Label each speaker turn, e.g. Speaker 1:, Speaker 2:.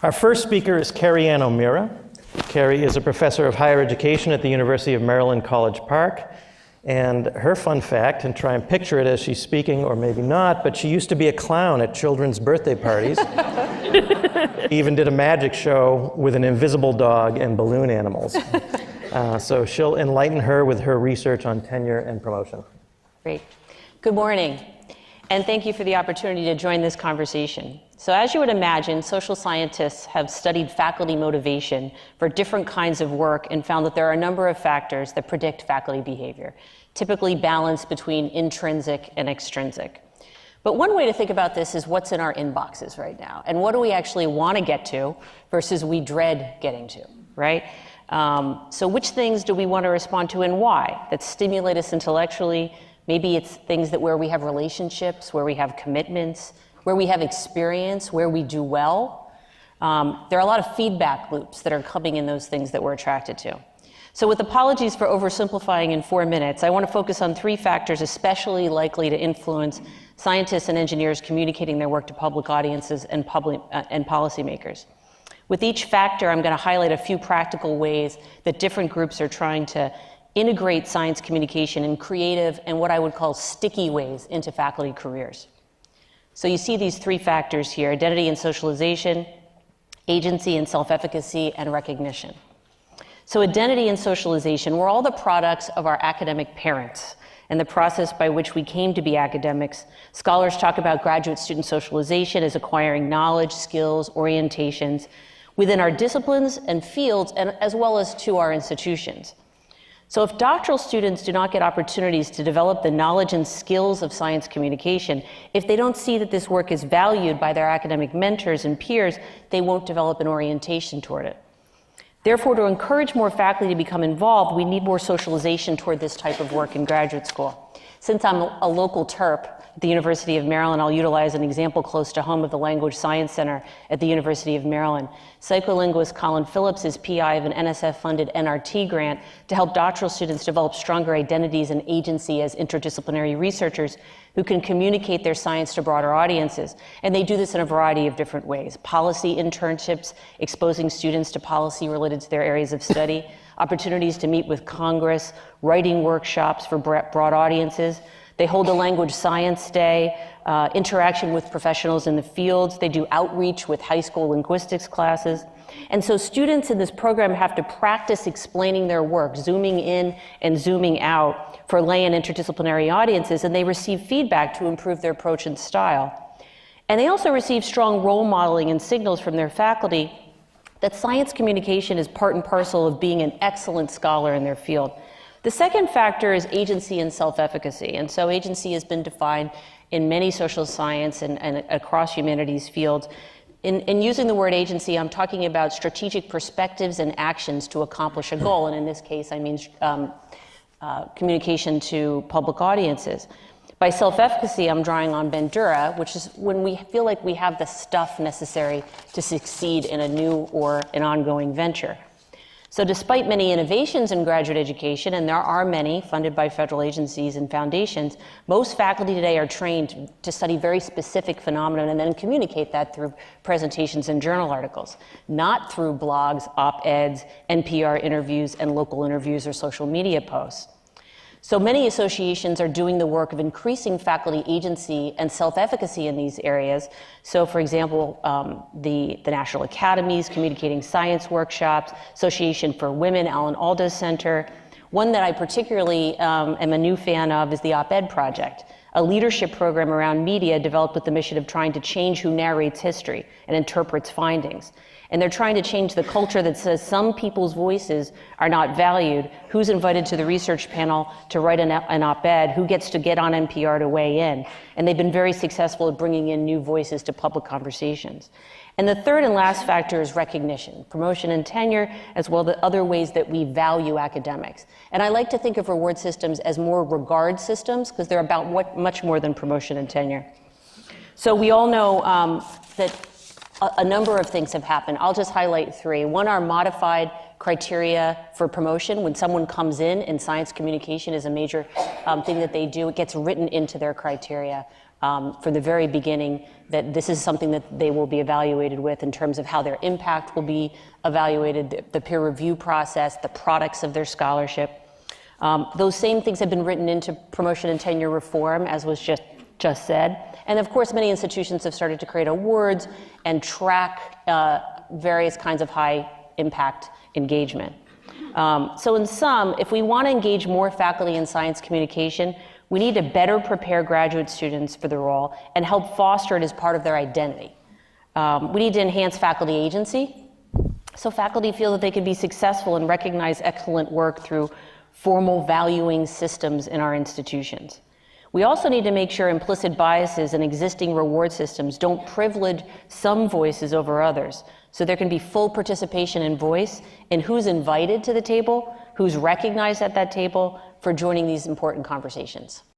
Speaker 1: Our first speaker is KerryAnn O'Meara. Kerry is a professor of higher education at the University of Maryland, College Park. And her fun fact, and try and picture it as she's speaking, or maybe not, but she used to be a clown at children's birthday parties. Even did a magic show with an invisible dog and balloon animals. So she'll enlighten her with her research on tenure and promotion.
Speaker 2: Great. Good morning, and thank you for the opportunity to join this conversation. So as you would imagine, social scientists have studied faculty motivation for different kinds of work and found that there are a number of factors that predict faculty behavior, typically balanced between intrinsic and extrinsic. But one way to think about this is what's in our inboxes right now, and what do we actually want to get to versus we dread getting to, right? So which things do we want to respond to and why that stimulate us intellectually? Maybe it's things where we have relationships, where we have commitments, where we have experience, where we do well. There are a lot of feedback loops that are coming in those things that we're attracted to. So with apologies for oversimplifying in 4 minutes, I want to focus on 3 factors especially likely to influence scientists and engineers communicating their work to public audiences and policymakers. With each factor, I'm going to highlight a few practical ways that different groups are trying to integrate science communication in creative and what I would call sticky ways into faculty careers. So you see these 3 factors here: identity and socialization, agency and self-efficacy, and recognition. So identity and socialization, we're all the products of our academic parents and the process by which we came to be academics. Scholars talk about graduate student socialization as acquiring knowledge, skills, orientations within our disciplines and fields, and as well as to our institutions. So if doctoral students do not get opportunities to develop the knowledge and skills of science communication, if they don't see that this work is valued by their academic mentors and peers, they won't develop an orientation toward it. Therefore, to encourage more faculty to become involved, we need more socialization toward this type of work in graduate school. Since I'm a local Terp at the University of Maryland, I'll utilize an example close to home of the Language Science Center at the University of Maryland. Psycholinguist Colin Phillips is PI of an NSF-funded NRT grant to help doctoral students develop stronger identities and agency as interdisciplinary researchers who can communicate their science to broader audiences. And they do this in a variety of different ways: policy internships, exposing students to policy related to their areas of study, opportunities to meet with Congress, writing workshops for broad audiences. They hold a language science day, interaction with professionals in the fields. They do outreach with high school linguistics classes. And so students in this program have to practice explaining their work, zooming in and zooming out for lay and interdisciplinary audiences, and they receive feedback to improve their approach and style. And they also receive strong role modeling and signals from their faculty that science communication is part and parcel of being an excellent scholar in their field. The second factor is agency and self-efficacy. And so agency has been defined in many social science and across humanities fields. In using the word agency, I'm talking about strategic perspectives and actions to accomplish a goal. And in this case, I mean communication to public audiences. By self-efficacy, I'm drawing on Bandura, which is when we feel like we have the stuff necessary to succeed in a new or an ongoing venture. So despite many innovations in graduate education, and there are many funded by federal agencies and foundations, most faculty today are trained to study very specific phenomena and then communicate that through presentations and journal articles, not through blogs, op-eds, NPR interviews, and local interviews or social media posts. So many associations are doing the work of increasing faculty agency and self-efficacy in these areas. So for example, the National Academies, Communicating Science Workshops, Association for Women, Alan Alda Center. One that I particularly am a new fan of is the Op-Ed Project, a leadership program around media developed with the mission of trying to change who narrates history and interprets findings. And they're trying to change the culture that says some people's voices are not valued, who's invited to the research panel to write an op-ed, who gets to get on NPR to weigh in. And they've been very successful at bringing in new voices to public conversations. And the third and last factor is recognition, promotion and tenure, as well as the other ways that we value academics. And I like to think of reward systems as more regard systems, because they're about much more than promotion and tenure. So we all know that a number of things have happened. I'll just highlight 3. One are modified criteria for promotion. When someone comes in, and science communication is a major thing that they do, it gets written into their criteria. from the very beginning that this is something that they will be evaluated with in terms of how their impact will be evaluated, the peer review process, the products of their scholarship. Those same things have been written into promotion and tenure reform, as was just said. And of course, many institutions have started to create awards and track various kinds of high impact engagement. So in sum, if we want to engage more faculty in science communication, we need to better prepare graduate students for the role and help foster it as part of their identity. We need to enhance faculty agency, so faculty feel that they can be successful and recognize excellent work through formal valuing systems in our institutions. We also need to make sure implicit biases and existing reward systems don't privilege some voices over others, so there can be full participation and voice in who's invited to the table, who's recognized at that table for joining these important conversations.